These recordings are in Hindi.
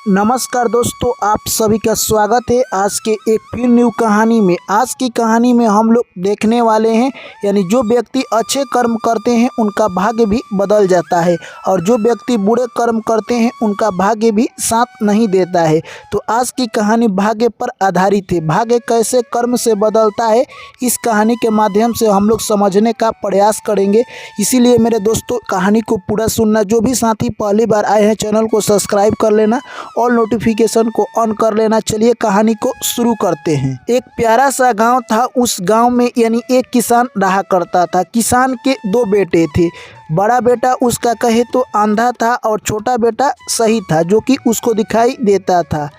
नमस्कार दोस्तों, आप सभी का स्वागत है आज के एक फिर न्यू कहानी में। आज की कहानी में हम लोग देखने वाले हैं यानी जो व्यक्ति अच्छे कर्म करते हैं उनका भाग्य भी बदल जाता है और जो व्यक्ति बुरे कर्म करते हैं उनका भाग्य भी साथ नहीं देता है। तो आज की कहानी भाग्य पर आधारित है। भाग्य कैसे कर्म से बदलता है इस कहानी के माध्यम से हम लोग समझने का प्रयास करेंगे। इसीलिए मेरे दोस्तों कहानी को पूरा सुनना। जो भी साथी पहली बार आए हैं चैनल को सब्सक्राइब कर लेना और नोटिफिकेशन को ऑन कर लेना। चलिए कहानी को शुरू करते हैं। एक प्यारा सा गांव था। उस गांव में यानी एक किसान रहा करता था। किसान के दो बेटे थे। बड़ा बेटा उसका कहे तो अंधा था और छोटा बेटा सही था जो कि उसको दिखाई देता था।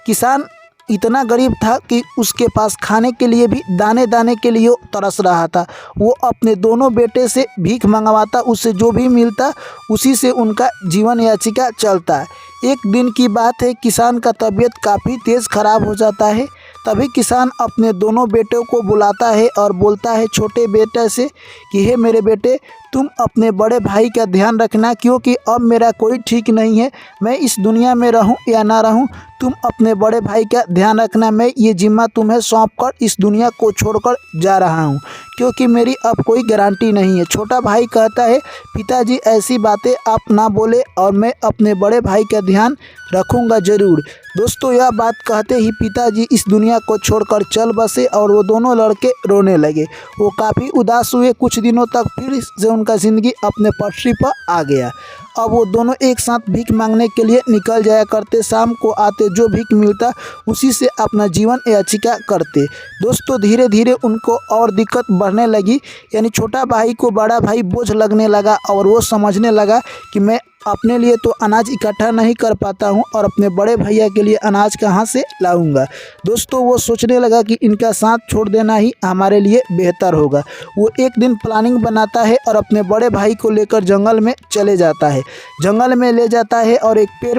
किसान इतना गरीब था कि उसके पास खाने के लिए भी दाने दाने के लिए तरस रहा था। वो अपने दोनों बेटे से भीख मंगवाता, उससे जो भी मिलता उसी से उनका जीवन याचिका चलता। एक दिन की बात है, किसान का तबीयत काफ़ी तेज़ खराब हो जाता है। तभी किसान अपने दोनों बेटों को बुलाता है और बोलता है छोटे बेटे से कि हे मेरे बेटे, तुम अपने बड़े भाई का ध्यान रखना क्योंकि अब मेरा कोई ठीक नहीं है। मैं इस दुनिया में रहूं या ना रहूं, तुम अपने बड़े भाई का ध्यान रखना। मैं ये जिम्मा तुम्हें सौंप कर इस दुनिया को छोड़कर जा रहा हूं क्योंकि मेरी अब कोई गारंटी नहीं है। छोटा भाई कहता है पिताजी ऐसी बातें आप ना बोले और मैं अपने बड़े भाई का ध्यान रखूँगा ज़रूर। दोस्तों यह बात कहते ही पिताजी इस दुनिया को छोड़कर चल बसे और वो दोनों लड़के रोने लगे। वो काफ़ी उदास हुए। कुछ दिनों तक फिर से उनका ज़िंदगी अपने पटरी पर आ गया। अब वो दोनों एक साथ भीख मांगने के लिए निकल जाया करते। शाम को आते, जो भीख मिलता उसी से अपना जीवन याचिका करते। दोस्तों धीरे धीरे उनको और दिक्कत बढ़ने लगी। यानी छोटा भाई को बड़ा भाई बोझ लगने लगा और वो समझने लगा कि मैं अपने लिए तो अनाज इकट्ठा नहीं कर पाता हूं और अपने बड़े भैया के लिए अनाज कहां से लाऊंगा। दोस्तों वो सोचने लगा कि इनका साथ छोड़ देना ही हमारे लिए बेहतर होगा। वो एक दिन प्लानिंग बनाता है और अपने बड़े भाई को लेकर जंगल में चले जाता है। जंगल में ले जाता है और एक पेड़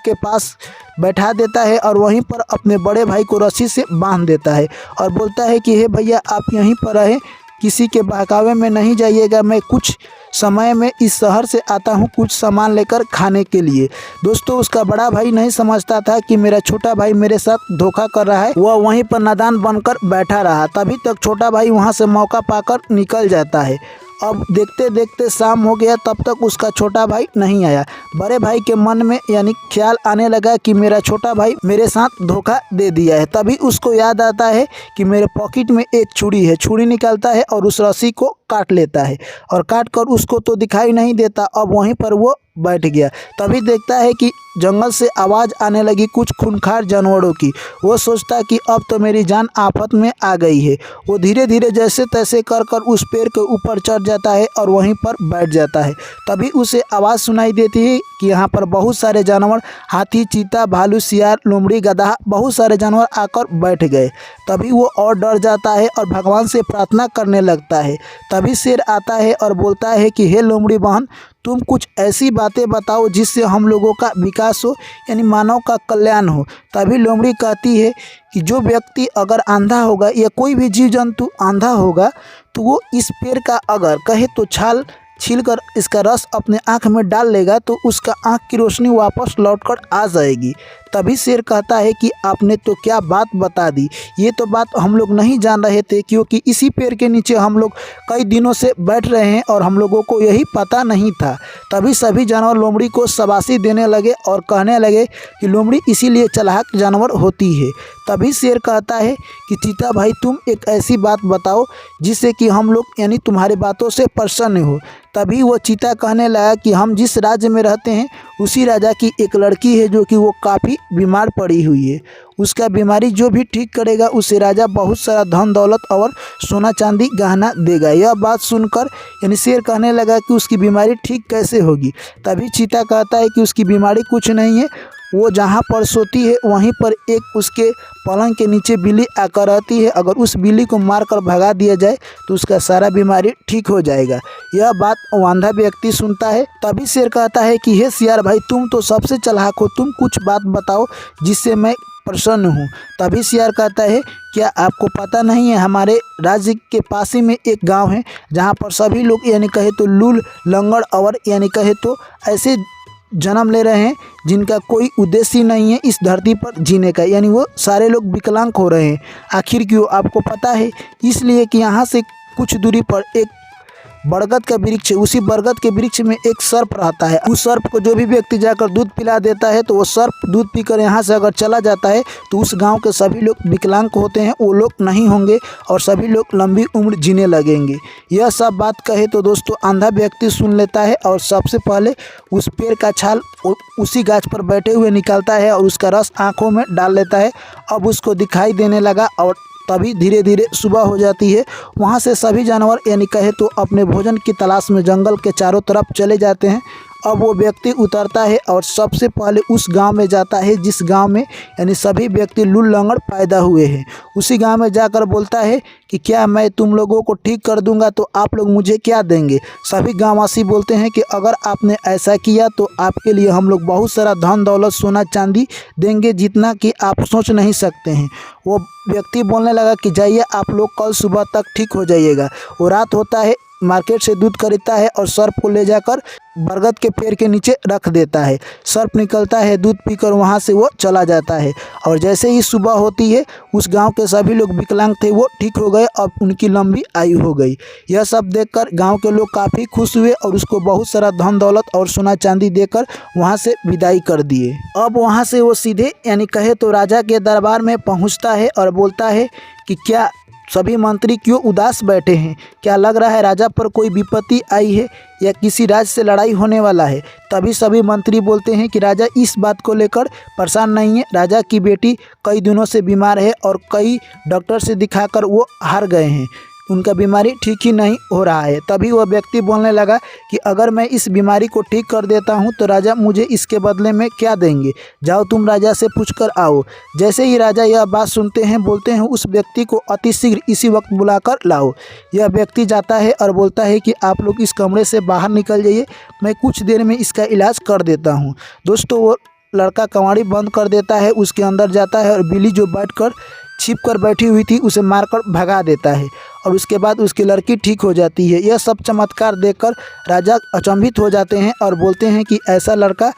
के पास बैठा देता है और वहीं पर अपने बड़े भाई को रस्सी से बांध देता है और बोलता है कि हे भैया, आप यहीं पर रहें, किसी के बहकावे में नहीं जाइएगा। मैं कुछ समय में इस शहर से आता हूँ कुछ सामान लेकर खाने के लिए। दोस्तों उसका बड़ा भाई नहीं समझता था कि मेरा छोटा भाई मेरे साथ धोखा कर रहा है। वह वहीं पर नादान बनकर बैठा रहा। तभी तक छोटा भाई वहाँ से मौका पाकर निकल जाता है। अब देखते देखते शाम हो गया, तब तक उसका छोटा भाई नहीं आया। बड़े भाई के मन में यानी ख्याल आने लगा कि मेरा छोटा भाई मेरे साथ धोखा दे दिया है। तभी उसको याद आता है कि मेरे पॉकेट में एक छुरी है। छुरी निकालता है और उस रस्सी को काट लेता है और काट कर उसको तो दिखाई नहीं देता। अब वहीं पर वो बैठ गया। तभी देखता है कि जंगल से आवाज़ आने लगी कुछ खूंखार जानवरों की। वो सोचता कि अब तो मेरी जान आफत में आ गई है। वो धीरे धीरे जैसे तैसे कर उस पेड़ के ऊपर चढ़ जाता है और वहीं पर बैठ जाता है। तभी उसे आवाज़ सुनाई देती है कि यहाँ पर बहुत सारे जानवर, हाथी, चीता, भालू, सियार, लोमड़ी, गधा, बहुत सारे जानवर आकर बैठ गए। तभी वो और डर जाता है और भगवान से प्रार्थना करने लगता है। तभी शेर आता है और बोलता है कि हे लोमड़ी बहन, तुम कुछ ऐसी बातें बताओ जिससे हम लोगों का विकास हो यानी मानव का कल्याण हो। तभी लोमड़ी कहती है कि जो व्यक्ति अगर अंधा होगा या कोई भी जीव जंतु अंधा होगा तो वो इस पेड़ का अगर कहे तो छाल छीलकर इसका रस अपने आँख में डाल लेगा तो उसका आँख की रोशनी वापस लौटकर आ जाएगी। तभी शेर कहता है कि आपने तो क्या बात बता दी। ये तो बात हम लोग नहीं जान रहे थे क्योंकि इसी पेड़ के नीचे हम लोग कई दिनों से बैठ रहे हैं और हम लोगों को यही पता नहीं था। तभी सभी जानवर लोमड़ी को शाबाशी देने लगे और कहने लगे कि लोमड़ी इसीलिए चालाक जानवर होती है। तभी शेर कहता है कि चीता भाई, तुम एक ऐसी बात बताओ जिससे कि हम लोग यानी तुम्हारी बातों से प्रसन्न हो। तभी वो चीता कहने लगा कि हम जिस राज्य में रहते हैं उसी राजा की एक लड़की है जो कि वो काफ़ी बीमार पड़ी हुई है। उसका बीमारी जो भी ठीक करेगा उसे राजा बहुत सारा धन दौलत और सोना चांदी गहना देगा। यह बात सुनकर यानी शेर कहने लगा कि उसकी बीमारी ठीक कैसे होगी। तभी चीता कहता है कि उसकी बीमारी कुछ नहीं है, वो जहाँ पर सोती है वहीं पर एक उसके पलंग के नीचे बिल्ली आकर रहती है। अगर उस बिल्ली को मारकर भगा दिया जाए तो उसका सारा बीमारी ठीक हो जाएगा। यह बात अंधा व्यक्ति सुनता है। तभी शेर कहता है कि हे सियार भाई, तुम तो सबसे चालाक हो, तुम कुछ बात बताओ जिससे मैं प्रसन्न हूँ। तभी सियार कहता है क्या आपको पता नहीं है हमारे राज्य के पास ही में एक गांव है जहां पर सभी लोग यानी कहे तो लूल लंगड़ और यानी कहे तो ऐसे जन्म ले रहे हैं जिनका कोई उद्देश्य नहीं है इस धरती पर जीने का, यानी वो सारे लोग विकलांग हो रहे हैं। आखिर क्यों, आपको पता है? इसलिए कि यहाँ से कुछ दूरी पर एक बरगद का वृक्ष है। उसी बरगद के वृक्ष में एक सर्प रहता है। उस सर्प को जो भी व्यक्ति जाकर दूध पिला देता है तो वो सर्प दूध पीकर यहाँ से अगर चला जाता है तो उस गांव के सभी लोग विकलांग होते हैं, वो लोग नहीं होंगे और सभी लोग लंबी उम्र जीने लगेंगे। यह सब बात कहे तो दोस्तों अंधा व्यक्ति सुन लेता है और सबसे पहले उस पेड़ का छाल उसी गाछ पर बैठे हुए निकालता है और उसका रस आँखों में डाल लेता है। अब उसको दिखाई देने लगा और तभी धीरे धीरे सुबह हो जाती है। वहाँ से सभी जानवर यानी कहे तो अपने भोजन की तलाश में जंगल के चारों तरफ चले जाते हैं। अब वो व्यक्ति उतरता है और सबसे पहले उस गांव में जाता है जिस गांव में यानी सभी व्यक्ति लूल लंगड़ पैदा हुए हैं। उसी गांव में जाकर बोलता है कि क्या मैं तुम लोगों को ठीक कर दूंगा तो आप लोग मुझे क्या देंगे। सभी गांववासी बोलते हैं कि अगर आपने ऐसा किया तो आपके लिए हम लोग बहुत सारा धन दौलत सोना चांदी देंगे जितना कि आप सोच नहीं सकते हैं। वो व्यक्ति बोलने लगा कि जाइए आप लोग कल सुबह तक ठीक हो जाइएगा। वो रात होता है, मार्केट से दूध खरीदता है और सर्प को ले जाकर बरगद के पेड़ के नीचे रख देता है। सर्प निकलता है, दूध पीकर वहाँ से वो चला जाता है और जैसे ही सुबह होती है उस गांव के सभी लोग विकलांग थे वो ठीक हो गए और उनकी लंबी आयु हो गई। यह सब देखकर गांव के लोग काफ़ी खुश हुए और उसको बहुत सारा धन दौलत और सोना चांदी देकर वहाँ से विदाई कर दिए। अब वहाँ से वो सीधे यानी कहे तो राजा के दरबार में पहुँचता है और बोलता है कि क्या सभी मंत्री क्यों उदास बैठे हैं? क्या लग रहा है राजा पर कोई विपत्ति आई है या किसी राज से लड़ाई होने वाला है? तभी सभी मंत्री बोलते हैं कि राजा इस बात को लेकर परेशान नहीं है। राजा की बेटी कई दिनों से बीमार है और कई डॉक्टर से दिखाकर वो हार गए हैं, उनका बीमारी ठीक ही नहीं हो रहा है। तभी वह व्यक्ति बोलने लगा कि अगर मैं इस बीमारी को ठीक कर देता हूं तो राजा मुझे इसके बदले में क्या देंगे? जाओ तुम राजा से पूछकर आओ। जैसे ही राजा यह बात सुनते हैं बोलते हैं उस व्यक्ति को अतिशीघ्र इसी वक्त बुलाकर लाओ। यह व्यक्ति जाता है और बोलता है कि आप लोग इस कमरे से बाहर निकल जाइए, मैं कुछ देर में इसका इलाज कर देता हूँ। दोस्तों वो लड़का कवाड़ी बंद कर देता है, उसके अंदर जाता है और बिल्ली जो बैठकर छिप कर बैठी हुई थी उसे मारकर भगा देता है और उसके बाद उसकी लड़की ठीक हो जाती है। यह सब चमत्कार देखकर राजा अचंभित हो जाते हैं और बोलते हैं कि ऐसा लड़का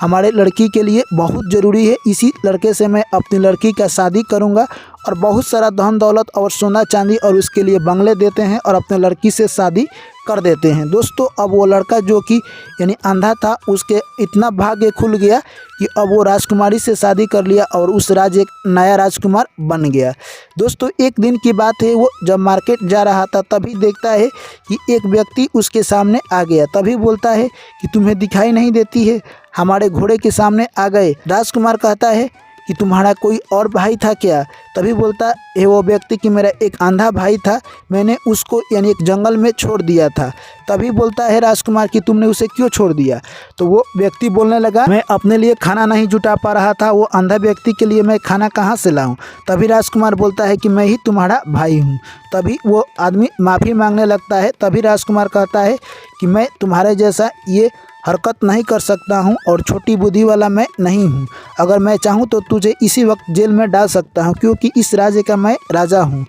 हमारे लड़की के लिए बहुत ज़रूरी है। इसी लड़के से मैं अपनी लड़की का शादी करूंगा और बहुत सारा धन दौलत और सोना चांदी और उसके लिए बंगले देते हैं और अपने लड़की से शादी कर देते हैं। दोस्तों अब वो लड़का जो कि यानी अंधा था उसके इतना भाग्य खुल गया कि अब वो राजकुमारी से शादी कर लिया और उस राज एक नया राजकुमार बन गया। दोस्तों एक दिन की बात है, वो जब मार्केट जा रहा था तभी देखता है कि एक व्यक्ति उसके सामने आ गया। तभी बोलता है कि तुम्हें दिखाई नहीं देती है, हमारे घोड़े के सामने आ गए। राजकुमार कहता है कि तुम्हारा कोई और भाई था क्या? तभी बोलता है वो व्यक्ति कि मेरा एक अंधा भाई था, मैंने उसको यानी एक जंगल में छोड़ दिया था। तभी बोलता है राजकुमार कि तुमने उसे क्यों छोड़ दिया? तो वो व्यक्ति बोलने लगा मैं अपने लिए खाना नहीं जुटा पा रहा था, वो अंधा व्यक्ति के लिए मैं खाना कहाँ से लाऊं? तभी राजकुमार बोलता है कि मैं ही तुम्हारा भाई हूँ। तभी वो आदमी माफ़ी मांगने लगता है। तभी राजकुमार कहता है कि मैं तुम्हारे जैसा ये हरकत नहीं कर सकता हूं और छोटी बुद्धि वाला मैं नहीं हूं। अगर मैं चाहूं तो तुझे इसी वक्त जेल में डाल सकता हूं क्योंकि इस राज्य का मैं राजा हूं।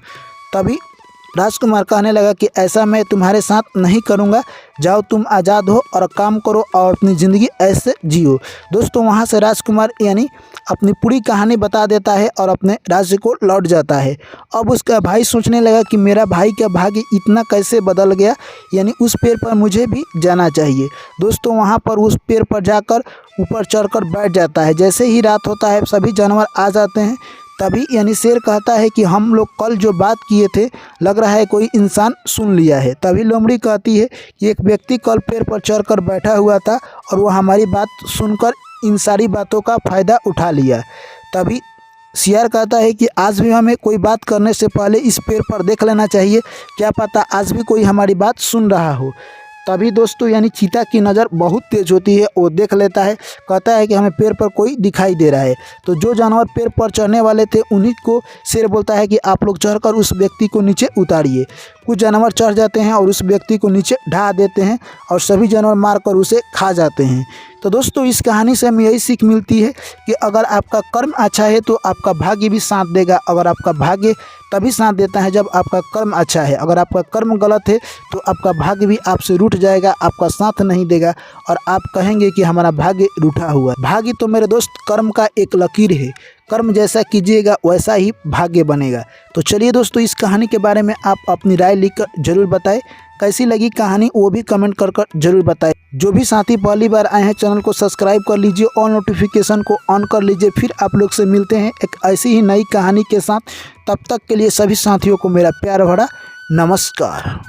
तभी राजकुमार कहने लगा कि ऐसा मैं तुम्हारे साथ नहीं करूंगा, जाओ तुम आज़ाद हो और काम करो और अपनी ज़िंदगी ऐसे जियो। दोस्तों वहां से राजकुमार यानी अपनी पूरी कहानी बता देता है और अपने राज्य को लौट जाता है। अब उसका भाई सोचने लगा कि मेरा भाई का भाग्य इतना कैसे बदल गया, यानी उस पेड़ पर मुझे भी जाना चाहिए। दोस्तों वहां पर उस पेड़ पर जाकर ऊपर चढ़कर बैठ जाता है। जैसे ही रात होता है सभी जानवर आ जाते हैं। तभी यानी शेर कहता है कि हम लोग कल जो बात किए थे लग रहा है कोई इंसान सुन लिया है। तभी लोमड़ी कहती है कि एक व्यक्ति कल पेड़ पर चढ़कर बैठा हुआ था और वो हमारी बात सुनकर इन सारी बातों का फ़ायदा उठा लिया। तभी सियार कहता है कि आज भी हमें कोई बात करने से पहले इस पेड़ पर देख लेना चाहिए, क्या पता आज भी कोई हमारी बात सुन रहा हो। तभी दोस्तों यानी चीता की नज़र बहुत तेज़ होती है, वो देख लेता है, कहता है कि हमें पेड़ पर कोई दिखाई दे रहा है। तो जो जानवर पेड़ पर चढ़ने वाले थे उन्हीं को शेर बोलता है कि आप लोग चढ़कर उस व्यक्ति को नीचे उतारिए। कुछ जानवर चढ़ जाते हैं और उस व्यक्ति को नीचे ढा देते हैं और सभी जानवर मारकर उसे खा जाते हैं। तो तो दोस्तों इस कहानी से हमें यही सीख मिलती है कि अगर आपका कर्म अच्छा है तो आपका भाग्य भी साथ देगा। अगर आपका भाग्य तभी साथ देता है जब आपका कर्म अच्छा है। अगर आपका कर्म गलत है तो आपका भाग्य भी आपसे रूठ जाएगा, आपका साथ नहीं देगा और आप कहेंगे कि हमारा भाग्य रूठा हुआ है। भाग्य तो मेरे दोस्त कर्म का एक लकीर है, कर्म जैसा कीजिएगा वैसा ही भाग्य बनेगा। तो चलिए दोस्तों, इस कहानी के बारे में आप अपनी राय लिखकर ज़रूर बताएं। कैसी लगी कहानी वो भी कमेंट कर जरूर बताएं। जो भी साथी पहली बार आए हैं चैनल को सब्सक्राइब कर लीजिए और नोटिफिकेशन को ऑन कर लीजिए। फिर आप लोग से मिलते हैं एक ऐसी ही नई कहानी के साथ। तब तक के लिए सभी साथियों को मेरा प्यार भरा नमस्कार।